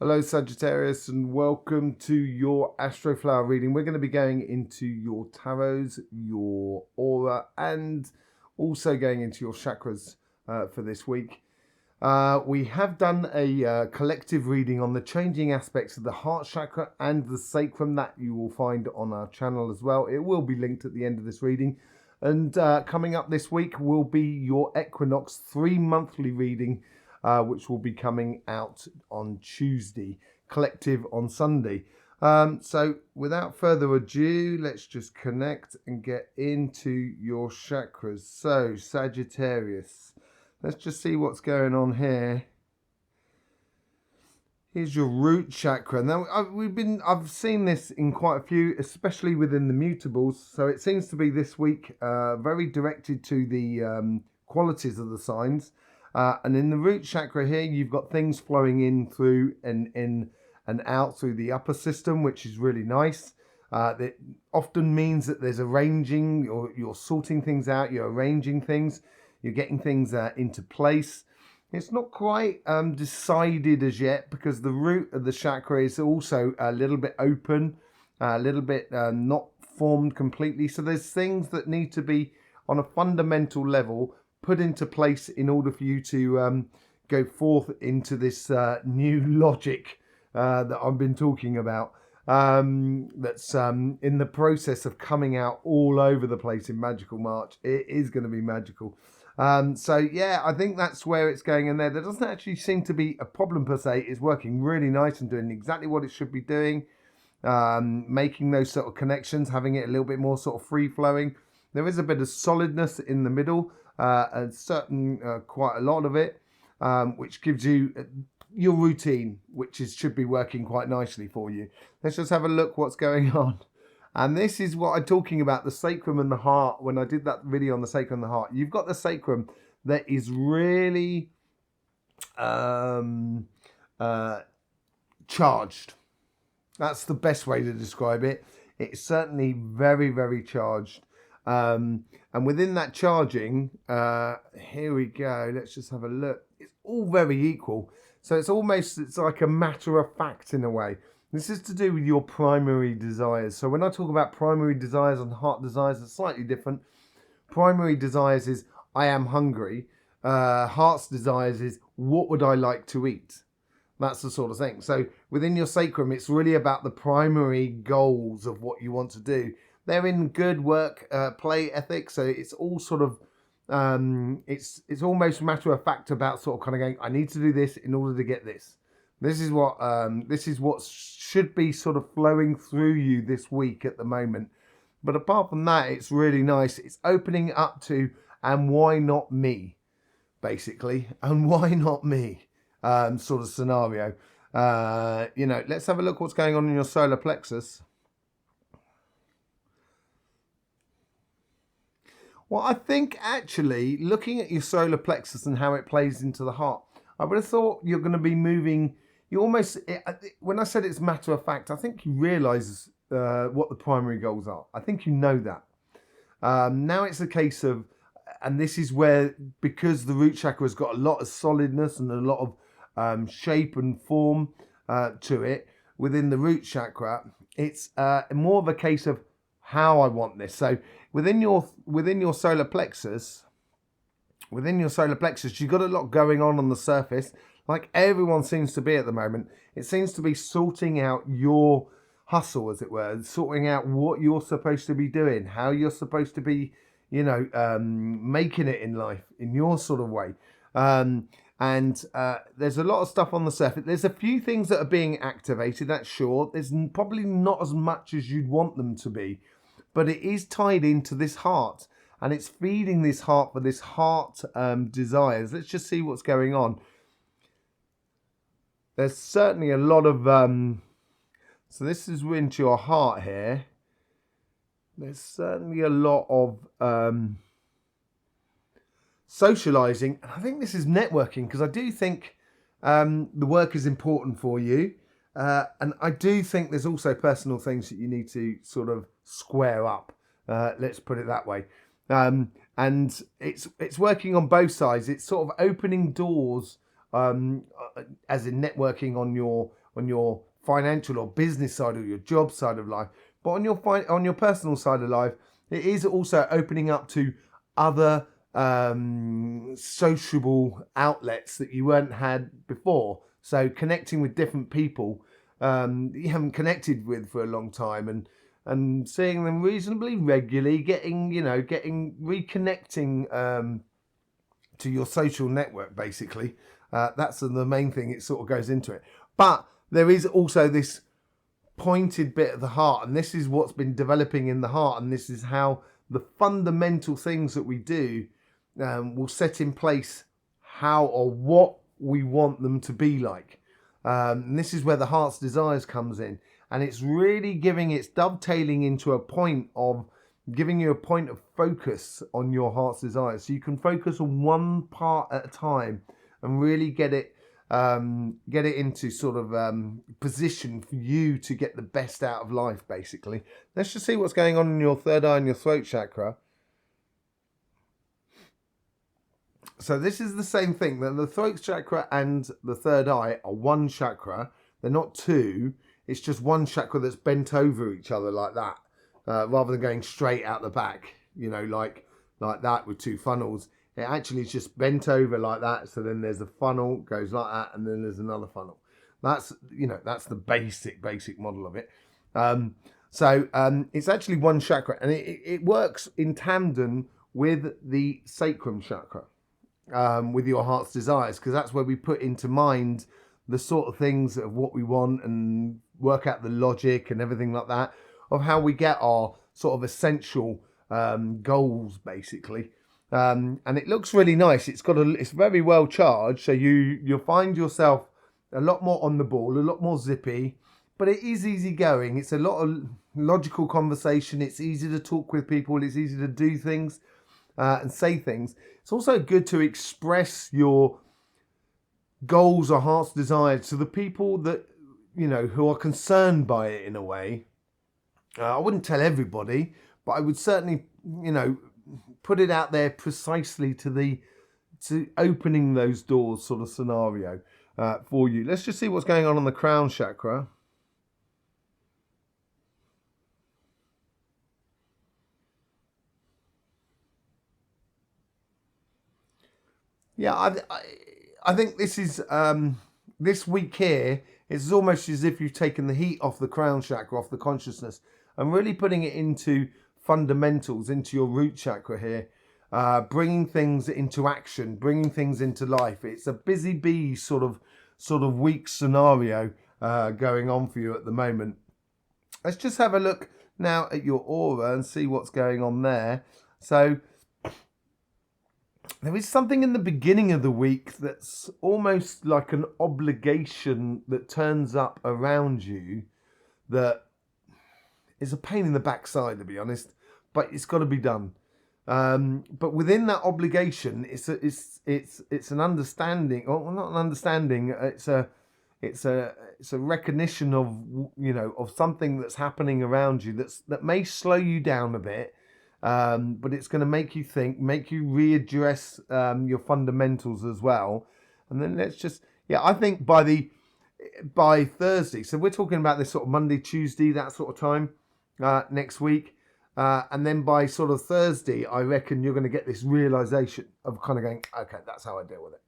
Hello Sagittarius and welcome to your Astroflower reading. We're going to be going into your tarots, your aura, and also going into your chakras for this week. We have done a collective reading on the changing aspects of the heart chakra and the sacrum that you will find on our channel as well. It will be linked at the end of this reading. And coming up this week will be your equinox 3-monthly reading, which will be coming out on Tuesday, collective on Sunday. So without further ado, let's just connect and get into your chakras. So Sagittarius, let's just see what's going on here. Here's your root chakra. Now I've seen this in quite a few, especially within the mutables. So it seems to be this week very directed to the qualities of the signs. And in the root chakra here, you've got things flowing in through and in and out through the upper system, which is really nice. That often means that there's arranging, or you're sorting things out, you're arranging things, you're getting things into place. It's not quite decided as yet because the root of the chakra is also a little bit open, a little bit not formed completely. So there's things that need to be on a fundamental level put into place in order for you to go forth into this new logic that I've been talking about. That's in the process of coming out all over the place in Magical March. It is going to be magical. So yeah, I think that's where it's going in there. There doesn't actually seem to be a problem per se. It's working really nice and doing exactly what it should be doing. Making those sort of connections, having it a little bit more sort of free flowing. There is a bit of solidness in the middle, and quite a lot of it, which gives you your routine, which should be working quite nicely for you. Let's just have a look what's going on. And this is what I'm talking about, the sacrum and the heart. When I did that video on the sacrum and the heart, you've got the sacrum that is really charged. That's the best way to describe it. It's certainly very, very charged. And within that charging, here we go. Let's just have a look. It's all very equal. So it's like a matter of fact in a way. This is to do with your primary desires. So when I talk about primary desires and heart desires, it's slightly different. Primary desires is, I am hungry. Heart's desires is, what would I like to eat? That's the sort of thing. So within your sacrum, it's really about the primary goals of what you want to do. They're in good work, play ethics. So it's all sort of, it's almost matter of fact about sort of kind of going, I need to do this in order to get this. This is what should be sort of flowing through you this week at the moment. But apart from that, it's really nice. It's opening up to, and why not me, basically, and why not me, sort of scenario. Let's have a look what's going on in your solar plexus. Well, I think actually looking at your solar plexus and how it plays into the heart, I would have thought you're going to be moving. You almost, when I said it's matter of fact, I think you realise what the primary goals are. I think you know that. Now it's a case of, and this is where, because the root chakra has got a lot of solidness and a lot of shape and form to it within the root chakra, it's more of a case of how I want this. So within your solar plexus, you've got a lot going on the surface, like everyone seems to be at the moment. It seems to be sorting out your hustle, as it were, sorting out what you're supposed to be doing, how you're supposed to be, making it in life in your sort of way. There's a lot of stuff on the surface. There's a few things that are being activated, that's sure. There's probably not as much as you'd want them to be, but it is tied into this heart. And it's feeding this heart for this heart desires. Let's just see what's going on. There's certainly a lot of... so this is into your heart here. There's certainly a lot of socializing. And I think this is networking, because I do think the work is important for you. And I do think there's also personal things that you need to sort of square up. Let's put it that way. And it's working on both sides. It's sort of opening doors, as in networking on your your financial or business side or your job side of life, but on your personal side of life, it is also opening up to other sociable outlets that you weren't had before. So connecting with different people that you haven't connected with for a long time, and seeing them reasonably regularly, reconnecting to your social network, basically. That's the main thing. It sort of goes into it. But there is also this pointed bit of the heart, and this is what's been developing in the heart, and this is how the fundamental things that we do will set in place how or what we want them to be like. And this is where the heart's desires comes in, and it's really dovetailing into a point of giving you a point of focus on your heart's desires, so you can focus on one part at a time and really get it into sort of position for you to get the best out of life, basically. Let's just see what's going on in your third eye and your throat chakra. So this is the same thing. The throat chakra and the third eye are one chakra. They're not two. It's just one chakra that's bent over each other like that, rather than going straight out the back, like that with two funnels. It actually is just bent over like that. So then there's a funnel, goes like that, and then there's another funnel. That's the basic model of it. So it's actually one chakra, and it works in tandem with the sacrum chakra, with your heart's desires, because that's where we put into mind the sort of things of what we want and work out the logic and everything like that of how we get our sort of essential goals, basically. And it looks really nice. It's very well charged, so you'll find yourself a lot more on the ball, a lot more zippy, but it is easy going. It's a lot of logical conversation. It's easy to talk with people. It's easy to do things and say things. It's also good to express your goals or heart's desires to the people that, who are concerned by it in a way. I wouldn't tell everybody, but I would certainly, put it out there precisely to opening those doors sort of scenario for you. Let's just see what's going on the crown chakra. Yeah, I think this is this week here. It's almost as if you've taken the heat off the crown chakra, off the consciousness, and really putting it into fundamentals, into your root chakra here, bringing things into action, bringing things into life. It's a busy bee sort of week scenario going on for you at the moment. Let's just have a look now at your aura and see what's going on there. So there is something in the beginning of the week that's almost like an obligation that turns up around you that is a pain in the backside, to be honest, but it's got to be done. But within that obligation, it's an understanding, or not an understanding. It's a recognition of of something that's happening around you that may slow you down a bit. But it's going to make you think, make you readdress your fundamentals as well. And then I think by Thursday, so we're talking about this sort of Monday, Tuesday, that sort of time next week. And then by sort of Thursday, I reckon you're going to get this realization of kind of going, okay, that's how I deal with it.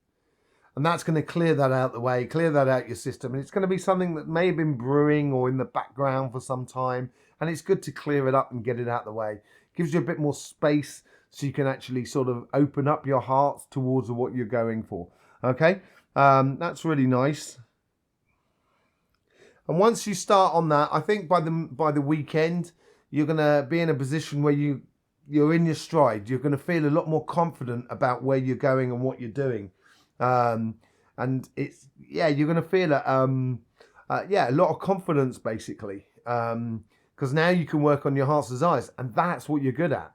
And that's going to clear that out the way, clear that out your system. And it's going to be something that may have been brewing or in the background for some time. And it's good to clear it up and get it out the way. Gives you a bit more space so you can actually sort of open up your heart towards what you're going for. Okay, that's really nice. And once you start on that, I think by the weekend, you're going to be in a position where you're in your stride. You're going to feel a lot more confident about where you're going and what you're doing. And you're going to feel a lot of confidence, basically. Because now you can work on your heart's desires, and that's what you're good at.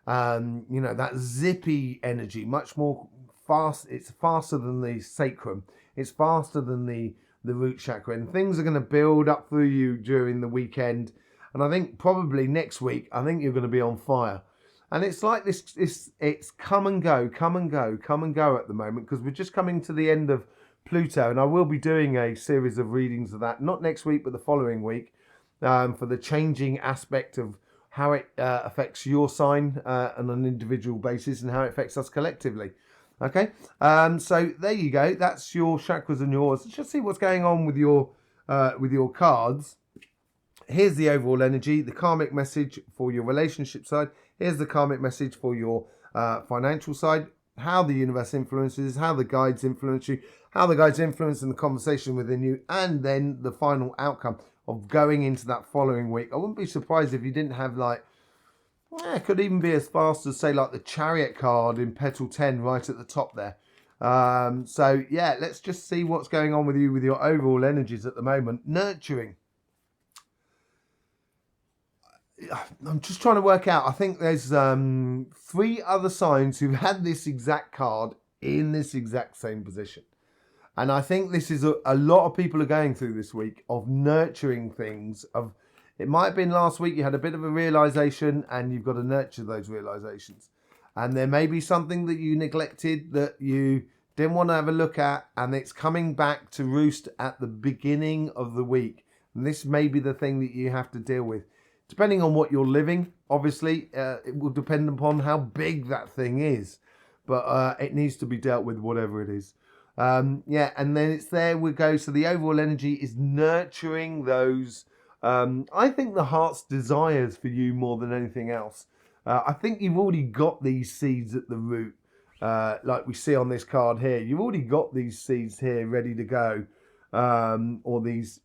That zippy energy, much more fast. It's faster than the sacrum. It's faster than the root chakra, and things are going to build up through you during the weekend. And I think probably next week, I think you're going to be on fire. And it's like this. It's come and go at the moment, because we're just coming to the end of Pluto, and I will be doing a series of readings of that, not next week, but the following week, for the changing aspect of how it affects your sign on an individual basis and how it affects us collectively. Okay, so there you go. That's your chakras and yours. Let's just see what's going on with your cards. Here's the overall energy, the karmic message for your relationship side. Here's the karmic message for your financial side, how the universe influences, how the guides influence you, how the guides influence in the conversation within you, and then the final outcome of going into that following week. I wouldn't be surprised if you didn't have it could even be as fast as, say, like the Chariot card in Petal 10 right at the top there. So, yeah, let's just see what's going on with you with your overall energies at the moment. Nurturing. I'm just trying to work out. I think there's 3 other signs who've had this exact card in this exact same position. And I think this is a lot of people are going through this week of nurturing things. It might have been last week you had a bit of a realization and you've got to nurture those realizations. And there may be something that you neglected that you didn't want to have a look at, and it's coming back to roost at the beginning of the week. And this may be the thing that you have to deal with. Depending on what you're living, obviously, it will depend upon how big that thing is. But it needs to be dealt with, whatever it is. Yeah, and then it's there we go. So the overall energy is nurturing those, I think, the heart's desires for you more than anything else. I think you've already got these seeds at the root, like we see on this card here. You've already got these seeds here ready to go, or these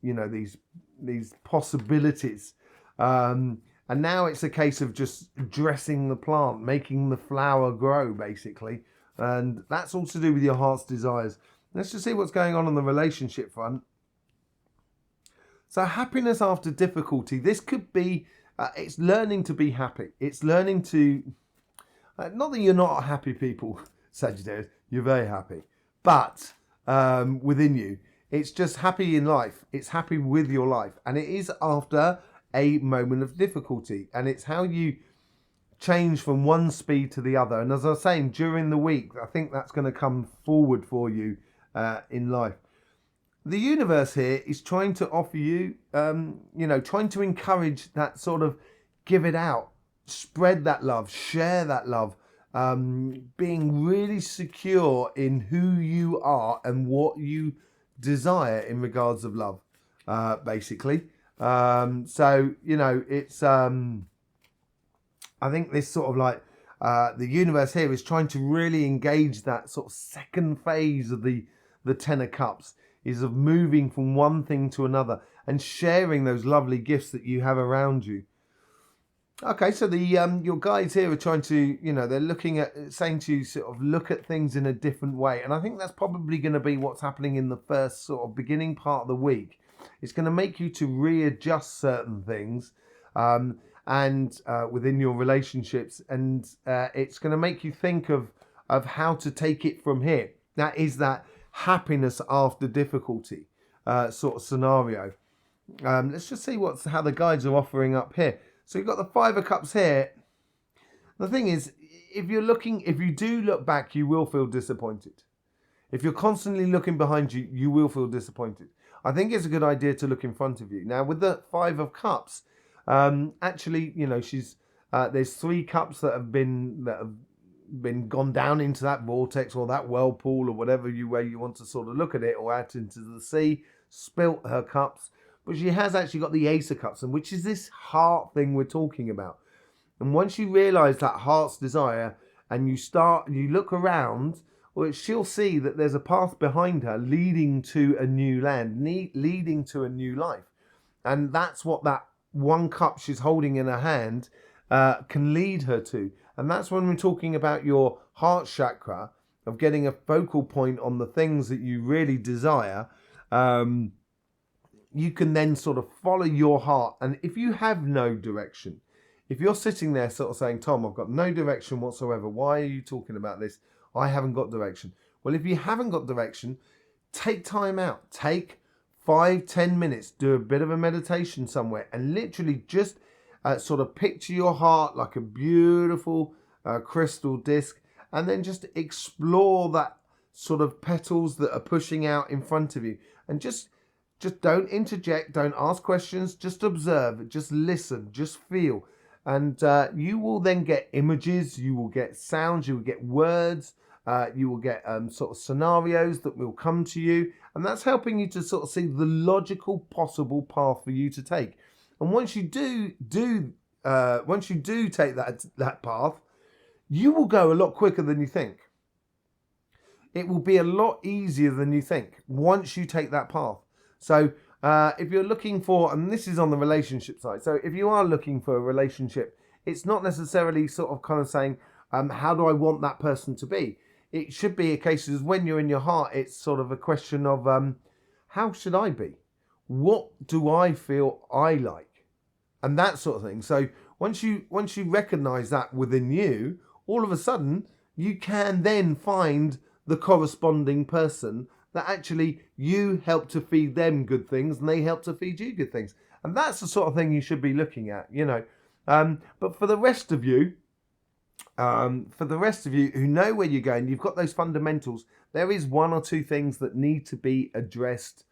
possibilities. And now it's a case of just dressing the plant, making the flower grow, basically. And that's all to do with your heart's desires. Let's just see what's going on the relationship front. So happiness after difficulty. This could be, it's learning to be happy. It's learning to, not that you're not happy people, Sagittarius, you're very happy. But within you, it's just happy in life. It's happy with your life. And it is after a moment of difficulty, and it's how you change from one speed to the other. And as I was saying, during the week, I think that's going to come forward for you in life. The universe here is trying to offer you, trying to encourage that sort of give it out, spread that love, share that love, being really secure in who you are and what you desire in regards of love, basically. So, it's, I think this sort of the universe here is trying to really engage that sort of second phase of the Ten of Cups, is of moving from one thing to another and sharing those lovely gifts that you have around you. Okay, so your guides here are trying to, they're looking at, saying to you, sort of look at things in a different way. And I think that's probably going to be what's happening in the first sort of beginning part of the week. It's going to make you to readjust certain things and within your relationships, and it's going to make you think of how to take it from here. That is that happiness after difficulty sort of scenario. Let's just see how the guides are offering up here. So you've got the Five of Cups here. The thing is, if you do look back, you will feel disappointed. If you're constantly looking behind you, you will feel disappointed. I think it's a good idea to look in front of you. Now, with the Five of Cups, actually, there's 3 cups that have been gone down into that vortex or that whirlpool or whatever way you want to sort of look at it, or out into the sea, spilt her cups. But she has actually got the Ace of Cups, and which is this heart thing we're talking about. And once you realise that heart's desire, and you look around, well, she'll see that there's a path behind her leading to a new land, leading to a new life. And that's what that 1 cup she's holding in her hand can lead her to. And that's when we're talking about your heart chakra, of getting a focal point on the things that you really desire. You can then sort of follow your heart. And if you have no direction, if you're sitting there sort of saying, Tom, I've got no direction whatsoever, why are you talking about this? I haven't got direction. Well, if you haven't got direction, take time out. Take 5-10 minutes, do a bit of a meditation somewhere, and literally just sort of picture your heart like a beautiful crystal disc, and then just explore that sort of petals that are pushing out in front of you. And just don't interject, don't ask questions, just observe, just listen, just feel. And you will then get images, you will get sounds, you will get words, you will get sort of scenarios that will come to you. And that's helping you to sort of see the logical possible path for you to take. And once you do take that path, you will go a lot quicker than you think. It will be a lot easier than you think once you take that path. So if you're looking for, and this is on the relationship side, so if you are looking for a relationship, it's not necessarily sort of kind of saying, how do I want that person to be? It should be a case of when you're in your heart, it's sort of a question of how should I be? What do I feel I like? And that sort of thing. So once you recognize that within you, all of a sudden you can then find the corresponding person that actually you help to feed them good things and they help to feed you good things. And that's the sort of thing you should be looking at, you know. But for the rest of you, who know where you're going, you've got those fundamentals, there is one or two things that need to be addressed.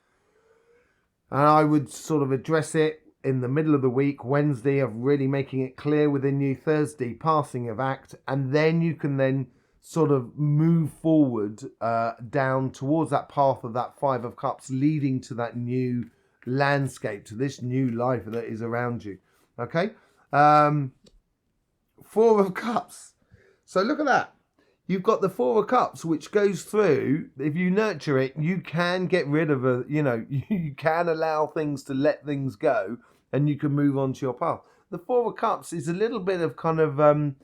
And I would sort of address it in the middle of the week, Wednesday, of really making it clear within you, Thursday, passing of act, and then you can then sort of move forward down towards that path of that Five of Cups, leading to that new landscape, to this new life that is around you. Okay? Four of Cups. So look at that. You've got the Four of Cups, which goes through, if you nurture it, you can get rid of you can allow things to let things go, and you can move on to your path. The Four of Cups is a little bit of kind of, and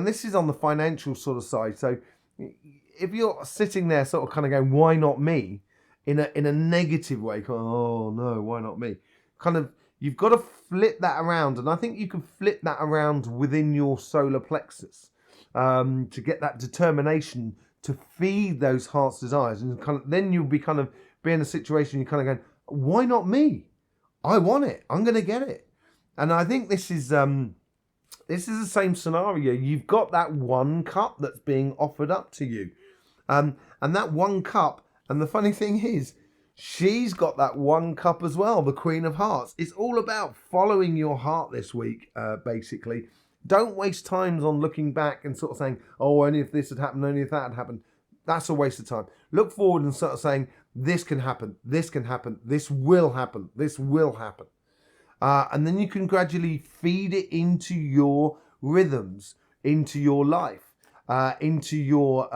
this is on the financial sort of side. So if you're sitting there sort of kind of going, why not me? In a negative way, kind of, oh no, why not me? Kind of, you've got to flip that around. And I think you can flip that around within your solar plexus to get that determination to feed those heart's desires. And kind of, then you'll be kind of be in a situation you're kind of going, why not me? I want it. I'm going to get it. And I think this is the same scenario. You've got that one cup that's being offered up to you. And that one cup, and the funny thing is, she's got that one cup as well, the Queen of Hearts. It's all about following your heart this week, basically. Don't waste time on looking back and sort of saying, oh, only if this had happened, only if that had happened. That's a waste of time. Look forward and sort of saying, this can happen, this can happen, this will happen, this will happen. And then you can gradually feed it into your rhythms, into your life, into your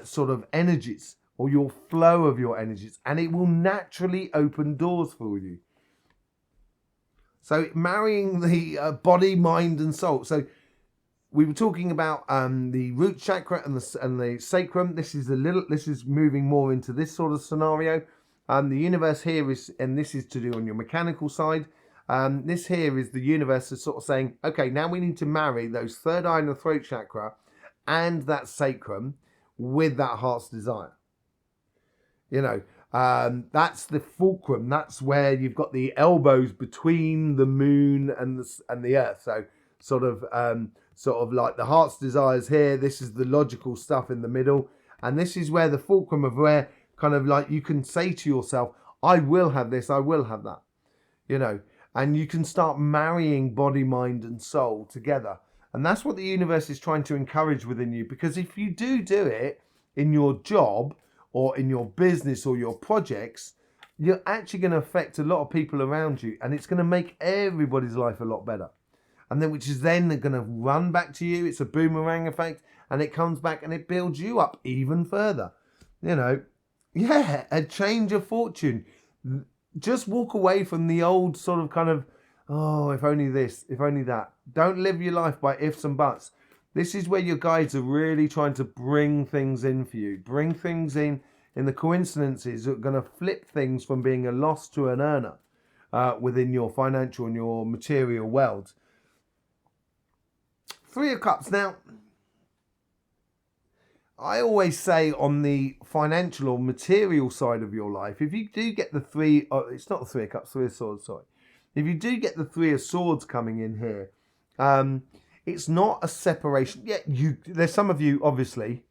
sort of energies, or your flow of your energies, and it will naturally open doors for you. So marrying the body, mind, and soul. So we were talking about the root chakra and the sacrum. This is moving more into this sort of scenario. The universe here is, and this is to do on your mechanical side. This here is the universe is sort of saying, okay, now we need to marry those third eye and the throat chakra and that sacrum with that heart's desire. You know, that's the fulcrum. That's where you've got the elbows between the moon and the earth. So sort of like the heart's desires here. This is the logical stuff in the middle, and this is where the fulcrum of where kind of like you can say to yourself, I will have this, I will have that. You know, and you can start marrying body, mind, and soul together. And that's what the universe is trying to encourage within you, because if you do it in your job or in your business or your projects, you're actually going to affect a lot of people around you, and it's going to make everybody's life a lot better. And then, which is then going to run back to you. It's a boomerang effect, and it comes back and it builds you up even further. You know, yeah, a change of fortune. Just walk away from the old sort of kind of, oh, if only this, if only that. Don't live your life by ifs and buts. This is where your guides are really trying to bring things in for you. Bring things in the coincidences that are going to flip things from being a loss to an earner within your financial and your material world. Three of Cups. Now, I always say on the financial or material side of your life, if you do get the three, it's not the Three of Cups, Three of Swords, sorry. If you do get the Three of Swords coming in here, it's not a separation. Yeah, there's some of you, obviously,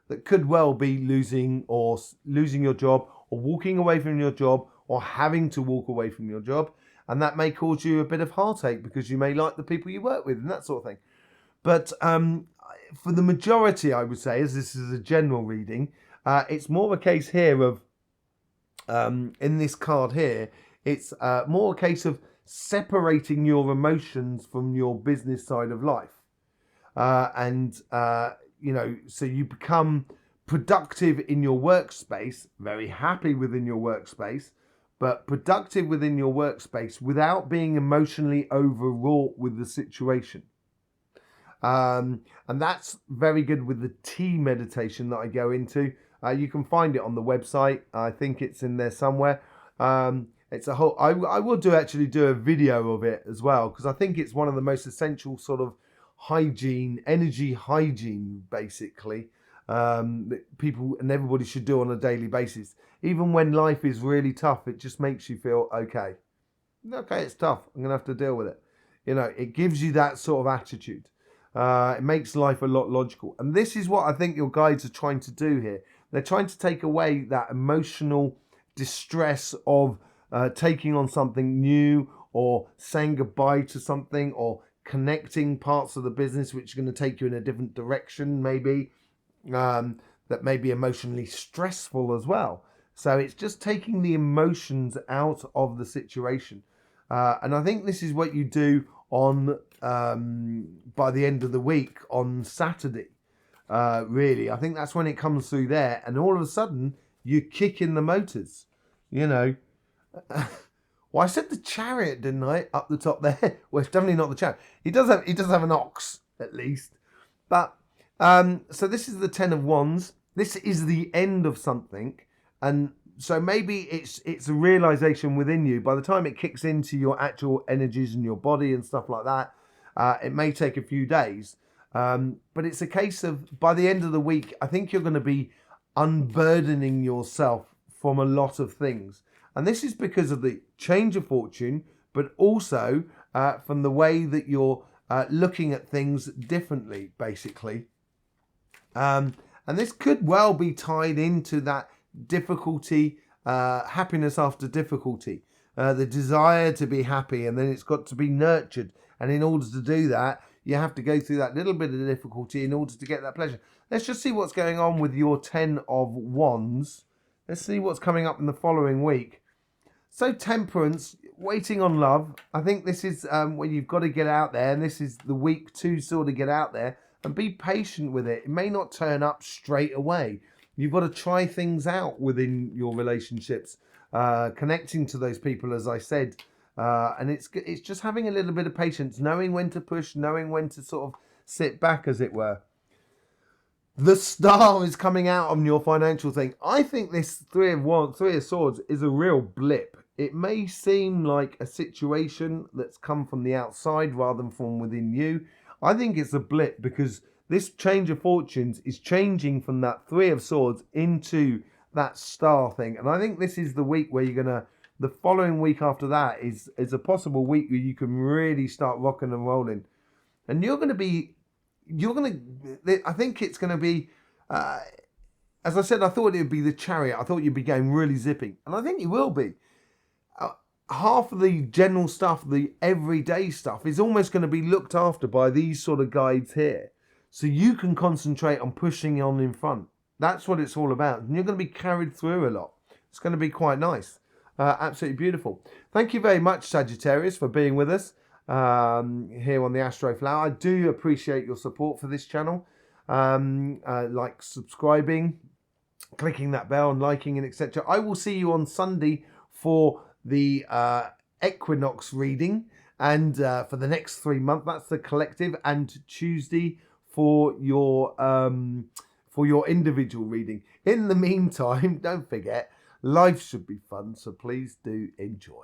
that could well be losing your job, or walking away from your job, or having to walk away from your job. And that may cause you a bit of heartache because you may like the people you work with and that sort of thing. But for the majority, I would say, as this is a general reading, it's more a case here of, in this card here, it's more a case of separating your emotions from your business side of life. So you become productive in your workspace, very happy within your workspace, but productive within your workspace without being emotionally overwrought with the situation. And that's very good with the tea meditation that I go into. You can find it on the website. I think it's in there somewhere. It's a whole. I will actually do a video of it as well, because I think it's one of the most essential sort of hygiene, energy hygiene, basically, that people and everybody should do on a daily basis. Even when life is really tough, it just makes you feel okay. Okay, it's tough. I'm gonna have to deal with it. It gives you that sort of attitude. It makes life a lot logical. And this is what I think your guides are trying to do here. They're trying to take away that emotional distress of taking on something new, or saying goodbye to something, or connecting parts of the business which are going to take you in a different direction, maybe, that may be emotionally stressful as well. So it's just taking the emotions out of the situation. And I think this is what you do on by the end of the week on Saturday. Really, I think that's when it comes through there, and all of a sudden you kick in the motors. Well, I said the Chariot, didn't I? Up the top there. Well, it's definitely not the Chariot. He does have an ox at least. But so this is the 10 of Wands. This is the end of something, and so maybe it's a realization within you. By the time it kicks into your actual energies and your body and stuff like that, it may take a few days. But it's a case of, by the end of the week, I think you're going to be unburdening yourself from a lot of things. And this is because of the change of fortune, but also from the way that you're looking at things differently, basically. And this could well be tied into that difficulty, happiness after difficulty, the desire to be happy, and then it's got to be nurtured. And in order to do that, you have to go through that little bit of difficulty in order to get that pleasure. Let's just see what's going on with your 10 of Wands. Let's see what's coming up in the following week. So Temperance, waiting on love. I think this is when you've got to get out there, and this is the week to sort of get out there and be patient with it. It may not turn up straight away. You've got to try things out within your relationships, connecting to those people, as I said. And it's just having a little bit of patience, knowing when to push, knowing when to sort of sit back, as it were. The Star is coming out on your financial thing. I think this Three of Swords is a real blip. It may seem like a situation that's come from the outside rather than from within you. I think it's a blip because this change of fortunes is changing from that Three of Swords into that Star thing. And I think this is the week where you're going to, the following week after that is a possible week where you can really start rocking and rolling. And I think it's going to be, as I said, I thought it would be the Chariot. I thought you'd be going really zippy. And I think you will be. Half of the general stuff, the everyday stuff, is almost going to be looked after by these sort of guides here. So you can concentrate on pushing on in front. That's what it's all about. And you're going to be carried through a lot. It's going to be quite nice. Absolutely beautiful. Thank you very much, Sagittarius, for being with us here on the Astroflower. I do appreciate your support for this channel. Like subscribing, clicking that bell and liking and etc. I will see you on Sunday for the equinox reading, and for the next 3 months, that's the collective, and Tuesday for your individual reading. In the meantime, don't forget, life should be fun, so please do enjoy.